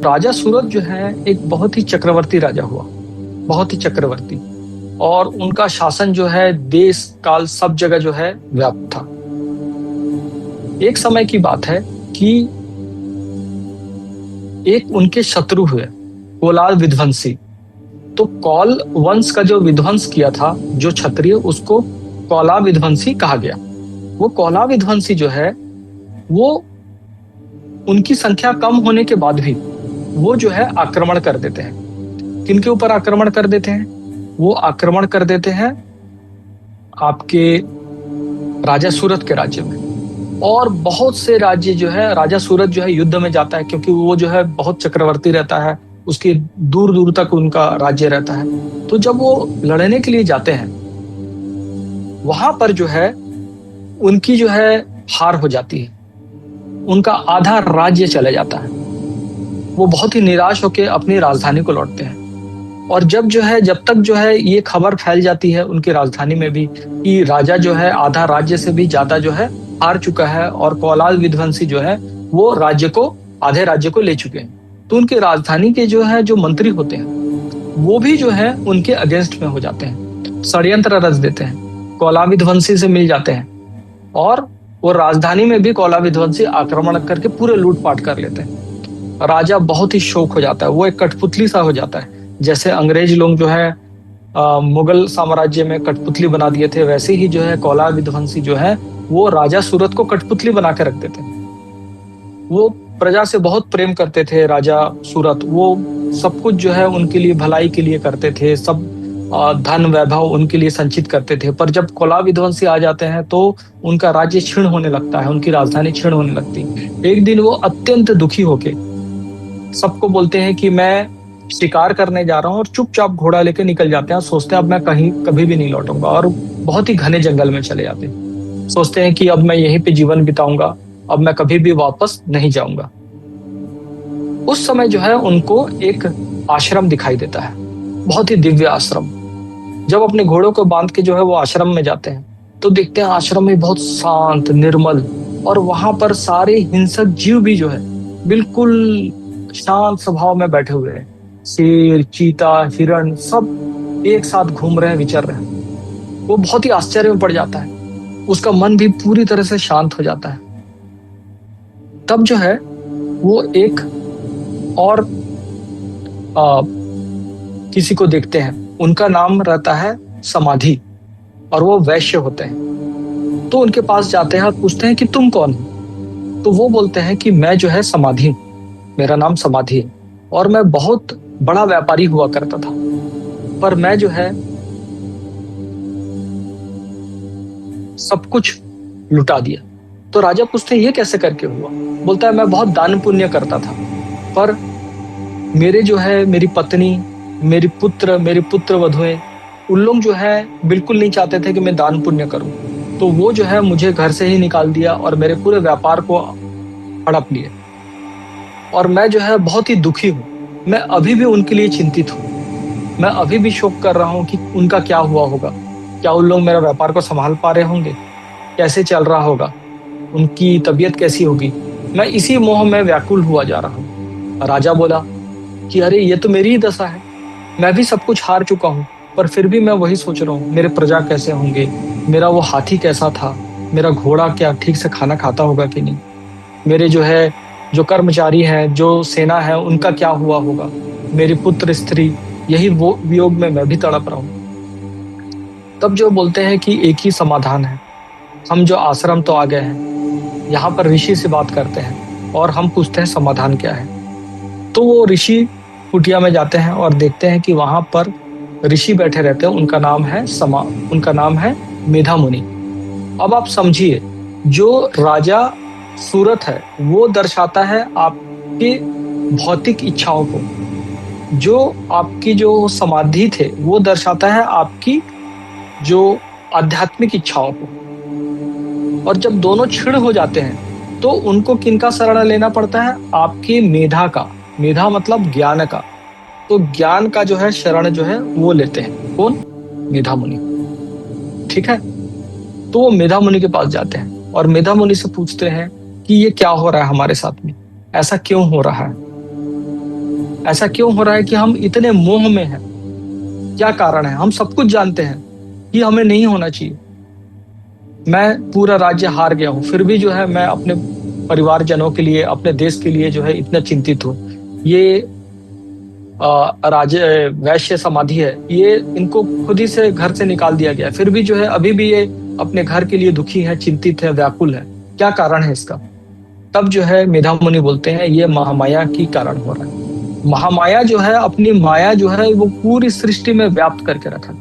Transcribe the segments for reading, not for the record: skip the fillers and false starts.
राजा सूरत जो है एक बहुत ही चक्रवर्ती राजा हुआ, बहुत ही चक्रवर्ती। और उनका शासन जो है देश काल सब जगह जो है व्याप्त था। एक समय की बात है कि एक उनके शत्रु हुए, कोलाल विध्वंसी। तो कौल वंश का जो विध्वंस किया था जो क्षत्रिय, उसको कौला विध्वंसी कहा गया। वो कौला विध्वंसी जो है वो उनकी संख्या कम होने के बाद भी वो जो है आक्रमण कर देते हैं। किनके ऊपर आक्रमण कर देते हैं? वो आक्रमण कर देते हैं आपके राजा सूरत के राज्य में। और बहुत से राज्य जो है, राजा सूरत जो है युद्ध में जाता है, क्योंकि वो जो है बहुत चक्रवर्ती रहता है, उसके दूर दूर तक उनका राज्य रहता है। तो जब वो लड़ने के लिए जाते हैं, वहां पर जो है उनकी जो है हार हो जाती है, उनका आधा राज्य चले जाता है। वो बहुत ही निराश होकर अपनी राजधानी को लौटते हैं। और जब तक जो है ये खबर फैल जाती है उनकी राजधानी में भी कि राजा जो है आधा राज्य से भी ज्यादा जो है हार चुका है, और कौलाल विध्वंसी जो है वो आधे राज्य को ले चुके हैं, तो उनकी राजधानी के जो मंत्री होते हैं वो भी जो है उनके अगेंस्ट में हो जाते हैं, षड्यंत्र रच देते हैं, कौला विध्वंसी से मिल जाते हैं। और वो राजधानी में भी कौला विध्वंसी आक्रमण करके पूरे लूटपाट कर लेते हैं। राजा बहुत ही शोक हो जाता है, वो एक कठपुतली सा हो जाता है। जैसे अंग्रेज लोग जो है मुगल साम्राज्य में कठपुतली बना दिए थे, वैसे ही जो है कौला विध्वंसी जो है वो राजा सूरत को कठपुतली बना के रख देते थे। वो प्रजा से बहुत प्रेम करते थे राजा सूरत, वो सब कुछ जो है उनके लिए भलाई के लिए करते थे, सब धन वैभव उनके लिए संचित करते थे। पर जब कौला विध्वंसी आ जाते हैं तो उनका राज्य क्षीण होने लगता है, उनकी राजधानी क्षीण होने लगती है। एक दिन वो अत्यंत दुखी होके सबको बोलते हैं कि मैं शिकार करने जा रहा हूँ, और चुपचाप घोड़ा लेके निकल जाते हैं। सोचते हैं अब मैं कभी भी नहीं लौटूंगा, और बहुत ही घने जंगल में चले जाते हैं। सोचते हैं कि अब मैं यहीं पे जीवन बिताऊंगा, अब मैं कभी भी वापस नहीं जाऊंगा। उस समय जो है उनको एक आश्रम दिखाई देता है, बहुत ही दिव्य आश्रम। जब अपने घोड़ों को बांध के जो है वो आश्रम में जाते हैं तो देखते हैं आश्रम में बहुत शांत निर्मल, और वहां पर सारे हिंसक जीव भी जो है बिल्कुल शांत स्वभाव में बैठे हुए हैं। शेर, चीता, हिरण सब एक साथ घूम रहे हैं, विचर रहे हैं। वो बहुत ही आश्चर्य में पड़ जाता है, उसका मन भी पूरी तरह से शांत हो जाता है। तब जो है वो एक और किसी को देखते हैं, उनका नाम रहता है समाधि, और वो वैश्य होते हैं। तो उनके पास जाते हैं और पूछते हैं कि तुम कौन हो? तो वो बोलते हैं कि मैं जो है समाधि हूं, मेरा नाम समाधि है, और मैं बहुत बड़ा व्यापारी हुआ करता था, पर मैं जो है सब कुछ लुटा दिया। तो राजा पूछते हैं ये कैसे करके हुआ? बोलता है मैं बहुत दान पुण्य करता था, पर मेरी पत्नी, मेरी पुत्र वधुएं, उन लोग जो है बिल्कुल नहीं चाहते थे कि मैं दान पुण्य करूं। तो वो जो है मुझे घर से ही निकाल दिया और मेरे पूरे व्यापार को हड़प लिए। और मैं जो है बहुत ही दुखी हूँ, मैं अभी भी उनके लिए चिंतित हूँ। मैं अभी भी शोक कर रहा हूँ कि उनका क्या हुआ होगा, क्या उन लोग मेरा व्यापार को संभाल पा रहे होंगे, कैसे चल रहा होगा, उनकी तबीयत कैसी होगी। मैं इसी मोह में व्याकुल हुआ जा रहा हूँ। राजा बोला कि अरे ये तो मेरी ही दशा है, मैं भी सब कुछ हार चुका हूँ, पर फिर भी मैं वही सोच रहा हूँ मेरे प्रजा कैसे होंगे, मेरा वो हाथी कैसा था, मेरा घोड़ा क्या ठीक से खाना खाता होगा कि नहीं, मेरे जो कर्मचारी हैं, जो सेना है, उनका क्या हुआ होगा, मेरी पुत्र स्त्री, यही वो वियोग में मैं भी तड़प रहा हूँ। तब जो बोलते हैं कि एक ही समाधान है, हम जो आश्रम तो आ गए हैं, यहाँ पर ऋषि से बात करते हैं और हम पूछते हैं समाधान क्या है। तो वो ऋषि कुटिया में जाते हैं और देखते हैं कि वहां पर ऋषि बैठे रहते हैं, उनका नाम है मेधा मुनि। अब आप समझिए, जो राजा सूरत है वो दर्शाता है आपकी भौतिक इच्छाओं को, जो आपकी जो समाधि थे वो दर्शाता है आपकी जो आध्यात्मिक इच्छाओं को। और जब दोनों क्षीण हो जाते हैं तो उनको किनका शरण लेना पड़ता है? आपकी मेधा का। मेधा मतलब ज्ञान का। तो ज्ञान का जो है शरण जो है वो लेते हैं। कौन? मेधा मुनि। ठीक है, तो वो मेधा मुनि के पास जाते हैं और मेधा मुनि से पूछते हैं कि ये क्या हो रहा है हमारे साथ में, ऐसा क्यों हो रहा है। ऐसा क्यों हो रहा है कि हम इतने मोह में हैं? क्या कारण है? हम सब कुछ जानते हैं कि हमें नहीं होना चाहिए। मैं पूरा राज्य हार गया हूँ, फिर भी जो है मैं अपने परिवारजनों के लिए, अपने देश के लिए जो है इतना चिंतित हूँ। ये राजे वैश्य समाधि है, ये इनको खुद ही से घर से निकाल दिया गया, फिर भी जो है अभी भी ये अपने घर के लिए दुखी है, चिंतित है, व्याकुल है। क्या कारण है इसका? तब जो है मेधा मुनि बोलते हैं ये महामाया की कारण हो रहा है। महामाया जो है अपनी माया जो है वो पूरी सृष्टि में व्याप्त करके रखा है,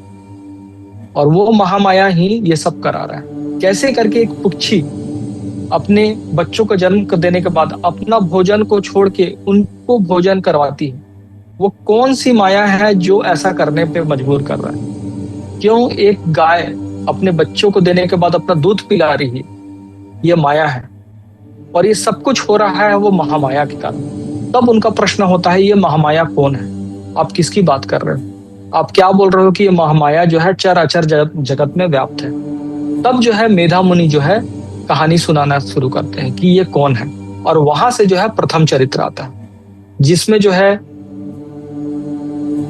और वो महामाया ही ये सब करा रहा है। कैसे करके एक पक्षी अपने बच्चों को जन्म देने के बाद अपना भोजन को छोड़ के उनको भोजन करवाती है, वो कौन सी माया है जो ऐसा करने पे मजबूर कर रहा है? क्यों एक गाय अपने बच्चों को देने के बाद अपना दूध पिला रही है? ये माया है, और ये सब कुछ हो रहा है वो महामाया के कारण। तब उनका प्रश्न होता है ये महामाया कौन है? आप किसकी बात कर रहे हो? आप क्या बोल रहे हो कि ये महामाया जो है चराचर जगत में व्याप्त है? तब जो है मेधा मुनि जो है कहानी सुनाना शुरू करते हैं कि ये कौन है, और वहां से जो है प्रथम चरित्र आता है, जिसमें जो है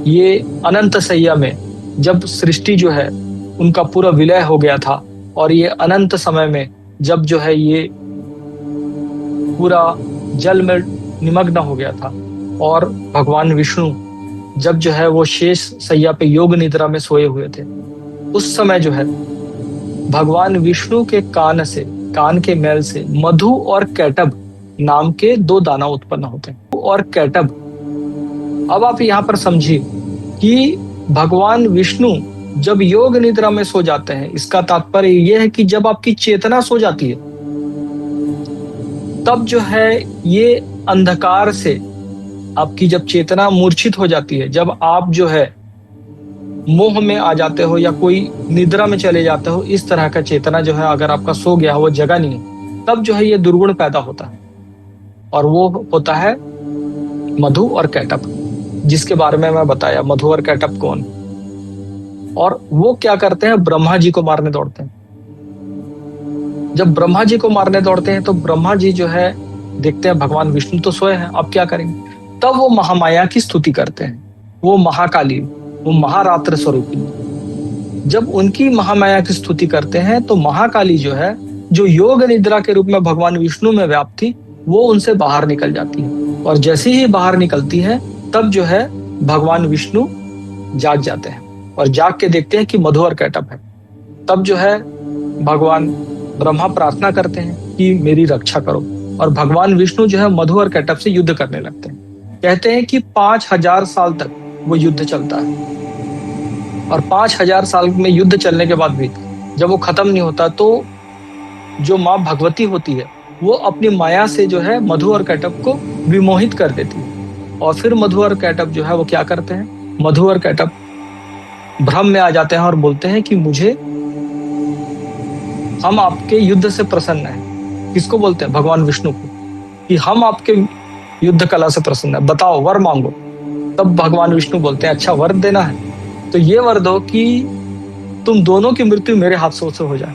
ये अनंत सैया में जब सृष्टि जो है उनका पूरा विलय हो गया था, और ये अनंत समय में जब जो है ये पूरा जल में निमग्न हो गया था, और भगवान विष्णु जब जो है वो शेष सैया पे योग निद्रा में सोए हुए थे, उस समय जो है भगवान विष्णु के कान से, कान के मैल से मधु और कैटभ नाम के 2 दाना उत्पन्न होते हैं। और कैटभ, अब आप यहाँ पर समझिए कि भगवान विष्णु जब योग निद्रा में सो जाते हैं, इसका तात्पर्य यह है कि जब आपकी चेतना सो जाती है, तब जो है ये अंधकार से आपकी जब चेतना मूर्छित हो जाती है, जब आप जो है मोह में आ जाते हो या कोई निद्रा में चले जाते हो, इस तरह का चेतना जो है अगर आपका सो गया हो, वो जगा नहीं है, तब जो है ये दुर्गुण पैदा होता है, और वो होता है मधु और कैटभ, जिसके बारे में मैं बताया। मधु और कैटभ कौन? और वो क्या करते हैं? ब्रह्मा जी को मारने दौड़ते हैं। जब ब्रह्मा जी को मारने दौड़ते हैं तो ब्रह्मा जी जो है देखते हैं भगवान विष्णु तो सोए हैं, अब क्या करेंगे? तब वो महामाया की स्तुति करते हैं, वो महाकाली, वो महारात्र स्वरूपिणी। जब उनकी महामाया की स्तुति करते हैं तो महाकाली जो है, जो योग निद्रा के रूप में भगवान विष्णु में व्याप्त थी, वो उनसे बाहर निकल जाती है, और जैसे ही बाहर निकलती है तब जो है भगवान विष्णु जाग जाते हैं, और जाग के देखते हैं कि मधु और कैटभ है। तब जो है भगवान ब्रह्मा प्रार्थना करते हैं कि मेरी रक्षा करो, और भगवान विष्णु जो है मधु और कैटभ से युद्ध करने लगते हैं। कहते हैं कि 5000 साल तक वो युद्ध चलता है, और 5000 साल में युद्ध चलने के बाद भी जब वो खत्म नहीं होता, तो जो माँ भगवती होती है वो अपनी माया से जो है मधु और कैटभ को विमोहित कर देती है, और फिर मधु और कैटभ जो है वो क्या करते हैं? मधु और कैटभ भ्रम में आ जाते हैं और बोलते हैं कि हम आपके युद्ध से प्रसन्न हैं। किसको बोलते हैं? भगवान विष्णु को, कि हम आपके युद्ध कला से प्रसन्न है, बताओ वर मांगो। तब भगवान विष्णु बोलते हैं अच्छा वर देना है तो ये वर दो कि तुम दोनों की मृत्यु मेरे हाथों से हो जाए।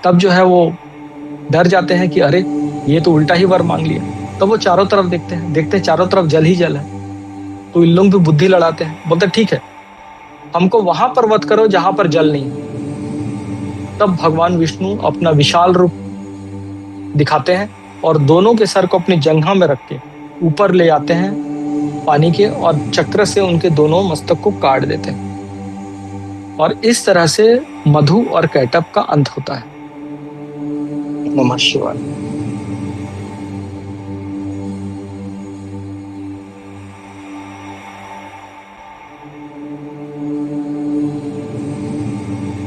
तब जो है वो डर जाते हैं कि अरे ये तो उल्टा ही वर मांग लिया। तब वो चारों तरफ देखते हैं चारों तरफ जल ही जल है, तो इन लोग भी बुद्धि लड़ाते हैं, बोलते ठीक है हमको वहां पर वध करो जहां पर जल नहीं। तब भगवान विष्णु अपना विशाल रूप दिखाते हैं, और दोनों के सर को अपनी जंघा में रख के ऊपर ले आते हैं पानी के, और चक्र से उनके दोनों मस्तक को काट देते हैं, और इस तरह से मधु और कैटभ का अंत होता है। नमः शिवाय।